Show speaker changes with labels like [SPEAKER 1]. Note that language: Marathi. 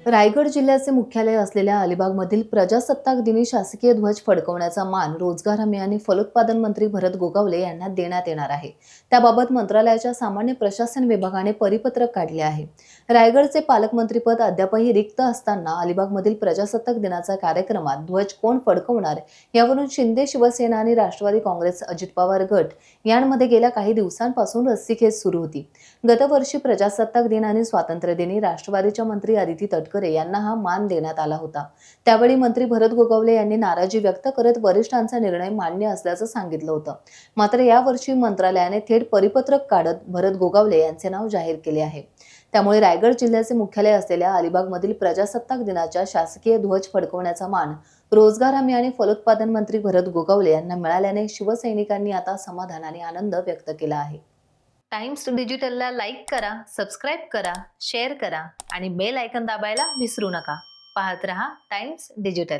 [SPEAKER 1] रायगड जिल्ह्याचे मुख्यालय असलेल्या अलिबागमधील प्रजासत्ताक दिनी शासकीय ध्वज फडकवण्याचा मान रोजगार हमी आणि फलोत्पादन मंत्री भरत गोगावले यांना देण्यात येणार आहे. त्याबाबत मंत्रालयाच्या सामान्य प्रशासन विभागाने परिपत्रक काढले आहे. रायगडचे पालकमंत्रीपद अद्यापही रिक्त असताना अलिबागमधील प्रजासत्ताक दिनाच्या कार्यक्रमात ध्वज कोण फडकवणार यावरून शिंदे शिवसेना आणि राष्ट्रवादी काँग्रेस अजित पवार गट यांमध्ये गेल्या काही दिवसांपासून रस्सीखेच सुरू होती. गतवर्षी प्रजासत्ताक दिन आणि स्वातंत्र्य दिनी राष्ट्रवादीच्या मंत्री अदिती तटकरे यांना हा मान देण्यात आला होता. त्यावेळी मंत्री भरत गोगावले यांनी नाराजी व्यक्त करत वरिष्ठांचा निर्णय मान्य असल्याचं सांगितलं होतं. मात्र यावर्षी मंत्रालयाने थेट परिपत्रक काढत भरत गोगावले यांचे नाव जाहीर केले आहे. त्यामुळे रायगड जिल्ह्याचे मुख्यालय असलेल्या अलिबागमधील प्रजासत्ताक दिनाच्या शासकीय ध्वज फडकवण्याचा मान रोजगार हमी आणि फलोत्पादन मंत्री भरत गोगावले यांना मिळाल्याने शिवसैनिकांनी आता समाधान आणि आनंद व्यक्त केला आहे. टाइम्स डिजिटलला लाईक करा, सबस्क्राईब करा, शेअर करा आणि बेल आयकॉन दाबायला विसरू नका. पाहत रहा टाइम्स डिजिटल.